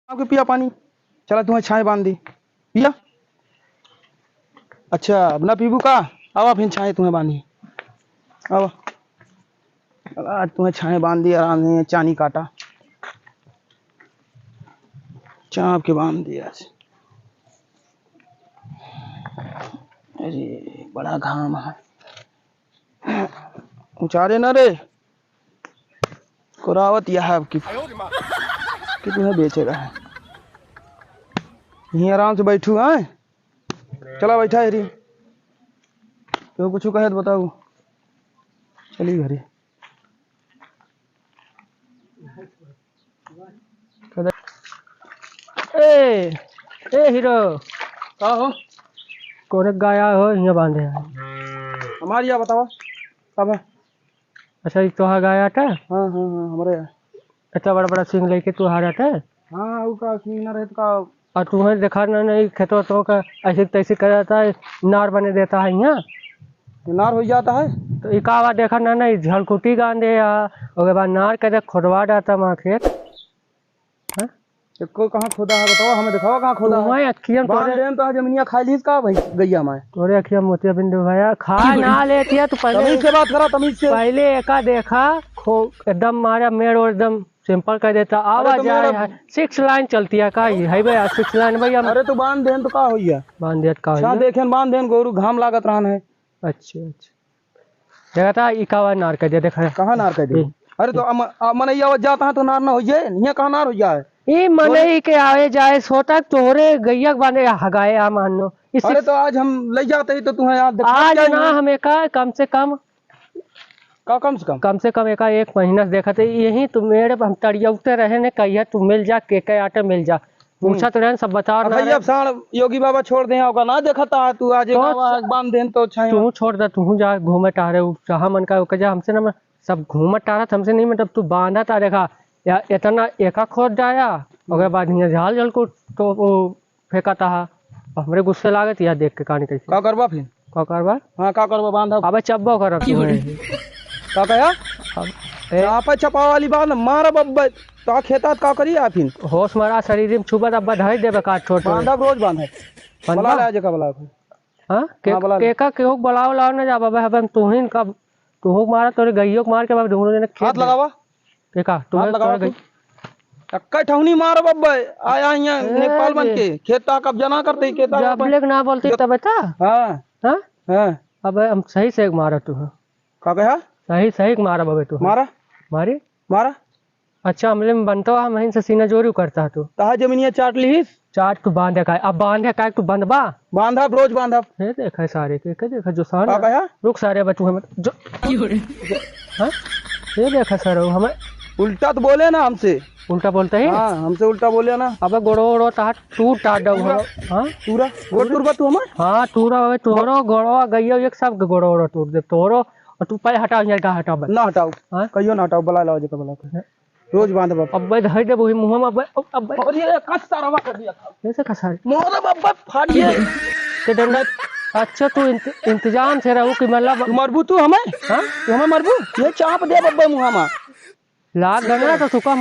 आपके पिया पानी। चला तुम्हें छाए बांध दी, पिया। अच्छा अब ना पीबू का। आवा फिर छाए तुम्हें बांधी। आवा आज तुम्हें छाए बांध दी, आराम से चानी काटा, चाप के बांध दिया। अरे बड़ा घाम है, उचारे न रे कुरावत यह है कि तुम्हें बेचेगा है। यहीं आराम से बैठू है। चला बैठा है री, तो कुछ कहे तो बताऊ। चली घरे ए ए हीरो का हो। कोने गाया हो यहाँ बांधे हैं। हमारी या बताओ कब है। अच्छा ये तोहार गाया था। हाँ हाँ हाँ हमारे। इतना बड़ा बड़ा सिंग लेके तू हारा था। हाँ वो का सीन रहे का। और तुम्हें देखा ना नहीं खेतों तो का ऐसे तैसे कर जाता है, नार बने देता है यहाँ। नार हो जाता है तो इकावा देखा ना नहीं झलकुटी गांधे या उसके बाद नार के खुदवा जाता वहाँ खेत। को कहाँ खोदा है बताओ, हमें दिखाओ कहाँ खोदा है। अखियम तो जमीनिया खाई लीज का भाई गैया मैं तोरे अखियम मोतिया बिंदु भैया खा ना लेती है। तू तमीज से बात करा, तमीज से। पहले एका देखा खो एकदम मारा मेड़ और एकदम सिंपल कर देता आवाज आए 6 लाइन चलती है का है भैया 6 लाइन भैया। अरे तू बांध देन तो का होइया, बांध देत का अच्छा देखेन बांध देन गोरू घाम लागत रहन है। अच्छा देखा था इकावा नार कर दे देखा कहाँ नार कर दे। अरे तो मनैया जाता है तो नार ना हो जाए, यहाँ कहाँ नार हो जाए। ये मनई के आए जाए सोता तोरे गैया बांधे हगाए आ मान लो। अरे तो आज हम ले जाते ही तो तुम्हें याद आज ना हमें का कम से कम एका 1 महीना से देखा थे यही तुम मेरे हम तड़ियौते रहे ने कहिया तू मिल जा के आटे मिल जा पूछा तो रहन सब बता भैया साण योगी बाबा छोड़ दे होगा ना देखता है तू आज बांध देन तो छाए तू छोड़ दे तू जा घूमे टारे जहाँ मन का जा हमसे ना सब घूमत टारा हमसे नहीं मतलब तू बांधा था देखा या इतना एका खोद जाया उसके बाद यहाँ झाल जल को तो वो फेंका था हमरे गुस्से लागत या देख के कहानी कैसे का करबा फिर का करबा। हाँ का करबा बांधा अब चब्बो कर का कया आप छपा वाली बांध मार बब्बा तो खेता का करी आ फिर होश मारा शरीर में छुबत अब धर देबे का छोड़ बांधा रोज बांधा बला ले आज का बला हां के का केहू बलाव लाव न जा बाबा हम तूहिन का तू मारा तोरे गइयो के मार के बाद ढूंढने ने हाथ लगावा के का तू लगा गई टक्का ठौनी मार बब्बा आया यहाँ नेपाल बन के खेता कब्जा ना करते खेता जब लेक ना बोलती तब बता। हां हां हां अब हम सही से मारा तू का कहा सही मारा बाबे तू मारा मारी मारा। अच्छा हमले में बनतो हम महीन से सीना जोरी करता तू कहा जमीनिया चाट लीस चाट तू बांधे का अब बांधे का तू बंधबा बांधा रोज बांधा हे देखा सारे के देखा जो सारे का कहा रुक सारे बतू हम जो हां ये देखा सर हमें उल्टा तो बोले ना हमसे उल्टा बोलते हैं। हाँ हमसे उल्टा बोले ना। अबे गोड़ो ता टूट टाट दो हां पूरा गोड़ तुरबा तू हमार हां टूरा होवे तोरो गोड़ो गइयो एक सब गोड़ो टूट दे तोरो और तू पहले हटाओ यहाँ का हटाओ ना हटाओ हां कहियो ना हटाओ बला लाओ जका बला रोज बांध बाबा अब धर दे वही मुंह में अब और ये कस तरवा कर दिया कैसे खसार मोर बाबा फाड़ दिए के डंडा। अच्छा तू इंतजाम से रहू कि मतलब मरबू तू हमें। हां तू हमें मरबू ये चाप दे बब्बा मुंह में लाग गना तो सुका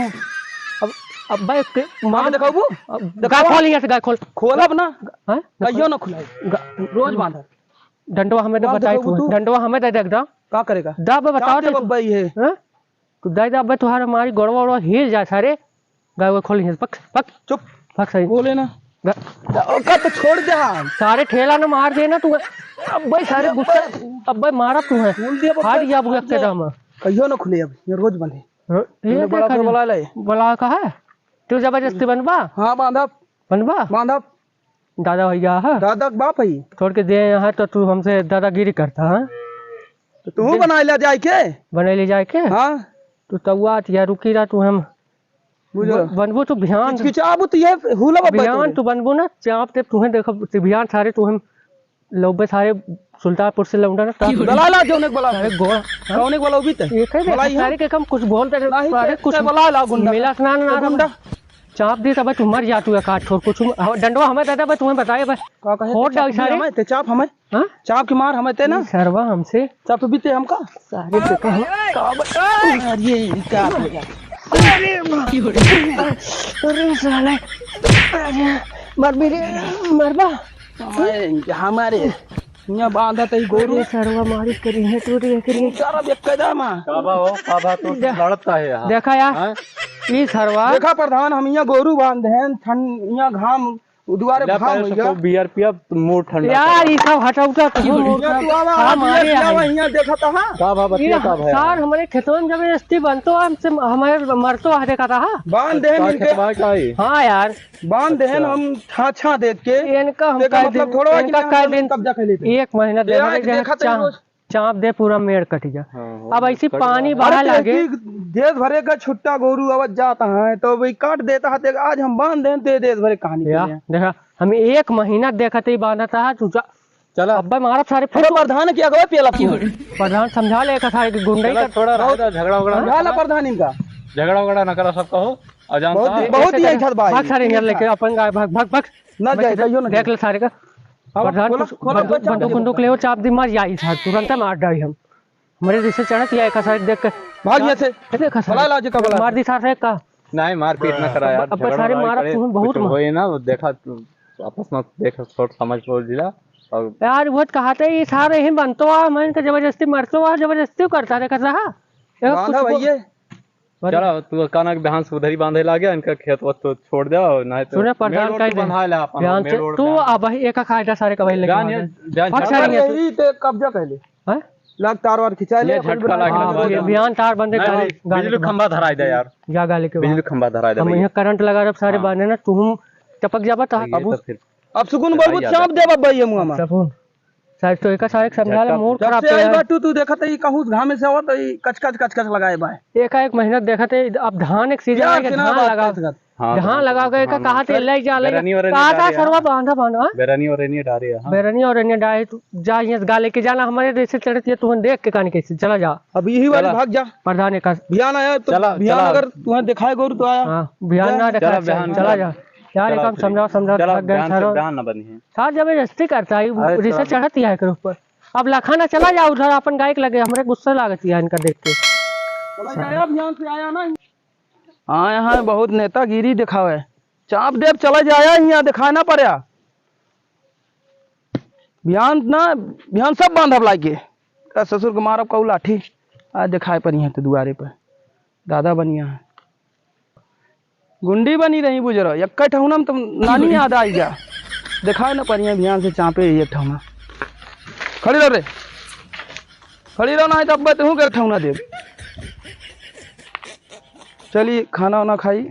अब भाई मां दिखाबू गाय खोल यहां से गाय खोल खोलब ना हां कहियो ना खुलाई रोज बांध डंडवा हमें तो बताई तू डंडवा हमें दे देख दो का करेगा दब बताओ दे बब्बा ये हां तू दे दब तुम्हारा हमारी गड़वा हिल जा सारे गाय वो खोल यहां पक पक चुप पक सही बोले ना का तो छोड़ दे सारे ठेला ना मार देना तू अब भाई सारे गुस्सा अब भाई मारा तू है बोल दिया फाड़ या बुआ के दम कहियो ना खुले अब ये रोज बंधे ये बड़ा फिर बला ले बला का है तू जबरदस्ती बनवा। हां बांधा बनवा दादा भैया है दादा बाप है छोड़ के दे यहाँ तो तू हमसे दादागिरी करता है तो तू बना ले जाए के बने ले जाए के। हां तू तवा या रुकी रहा तू हम बनबू तू ध्यान खिचाबू तो ये हुला ध्यान तू बनबू ना चाप ते तुम्हें देखो ध्यान सारे तू हम लोबे सारे सुल्तानपुर से लौंडा ना दलाला जोने बला है गोड़ा कौने वाला भी त एक है सारे के कम कुछ बोलते सारे कुछ बला ला गुंडा मिला स्नान ना गुंडा चाप दी तब तुम मर जा तू काट छोड़ कुछ डंडवा हमें दादा भाई तुम्हें बताए भाई का कहे होट डाल सारे हमें ते चाप हमें हां चाप की मार हमें ते ना सरवा हमसे चाप बीते हमका सारे देखो का ये क्या हो गया अरे साले मर भी मरबा हमारे यहाँ बांधा तई गोरू सरवा मारी करी है तो रे करी सारा बेकदा मा काबा तो लड़ता है यहाँ। देखा यार ई सरवा देखा प्रधान हम यहाँ गोरू बांधे हैं ठंड यहाँ घाम दुआरे भाव हो गया बियर पिया मूड ठंडा यार ई सब हटाउटा तू हमारे यहाँ देखा था काबा बतिया का भाई सार हमारे खेतों में जबरदस्ती बनतो हमसे हमारे मरतो आ देखा था बांध दे मिलके हाँ यार बांध दे हम छा देख के इनका हम देखा मतलब थोड़ा इनका काय दिन कब्जा कर लेते एक महीना देखा चाप दे पूरा मेड़ कट जा अब ऐसी पानी बहा लगे देश भरे का छुट्टा गोरू अवध जाता है तो वही काट देता है आज हम बांध दें तो देश भरे कहानी देखा हम एक महीना देखा थे बांधा था चला अब्बा मारा सारे प्रधान क्या गए पेला प्रधान समझा ले था गुंडे थोड़ा झगड़ा वगड़ा प्रधान इनका झगड़ा वगड़ा न करा सब कहो बहुत ही अच्छा बात भाग सारे यहाँ लेके अपन गाय भाग भाग भाग ना जाए कहियो ना देख ले सारे का प्रधान बंदूक बंदूक ले वो चाप दी मार जाई था तुरंत मार डाली हम हमारे रिश्ते चढ़त या एक साइड देख के भाग यहाँ से देखा सारे मार दी सारे का नहीं मारपीट न करा यार अब सारे मारा तुम्हें बहुत होए ना देखा आपस में देख सोच समझ बोल दिला और यार वो कहते ये सारे ही बनतो आ मैं इनका जबरदस्ती मरतो आ जबरदस्ती करता रे कर रहा बांधा भैया चलो तू कानक बिहान से उधर ही बांधे लागे इनका खेत वत तो छोड़ दो नहीं तो सुने प्रधान का बंधा ले अपन ध्यान से तू अब एक खाइटा सारे का भाई लेके यही ते कब्जा कर ले हैं लाग तार वार खिंचा ले झटका लगा बयान तार बंदे बिजली खंभा धराई दे यार जा गाली के बिजली खंभा धराई दे हम यहाँ करंट लगा रहे सारे बांधे ना तुम टपक जाबा ता अब सुकून बोलबो चाप दे बाबा ये मुंह में सुकून साइड तो एक सारे समझा ले मूड जब खराब से आई है बाटू तू देखत है कहूं घामे से आवत है कच लगाए बा एक महीना देखा थे अब धान एक सीजन है धान लगा धान लगा के कहा थे ले जा ले कहा था सरवा बांधा बेरनी और रेनी डारे हां बेरनी और रेनी डाले तू जा यहाँ गाले के जाना हमारे देश चढ़ती है तू देख के कहानी कैसे चला जा अब यही वाली भाग जा प्रधान का बियान आया तो बियान अगर तुम्हें दिखाए गोरू तो आया हां बियान ना देखा चला जा यार एक हम समझा ध्यान न बनी है सार जबरदस्ती करता है रिश्ते चढ़ती है के ऊपर अब लखाना चला जा उधर अपन गायक लगे हमारे गुस्सा लागती है इनका देख के अभियान से आया ना हाँ यहाँ बहुत नेतागिरी दिखावे चाप देव चला जाया यहाँ दिखाना पड़ा बिहान सब बांधब लागे ससुर के मारब कहू लाठी आज दिखाए पर यहाँ तो दुआरे पर दादा बनिया है गुंडी बनी रही बुजर एक ठहुना में तुम नानी याद आई जा दिखाए ना पर बिहान से चापे एक ठहुना खड़ी रहो रे खड़ी रहो ना तब तू कर ठहुना देव चलिए खाना वाना खाई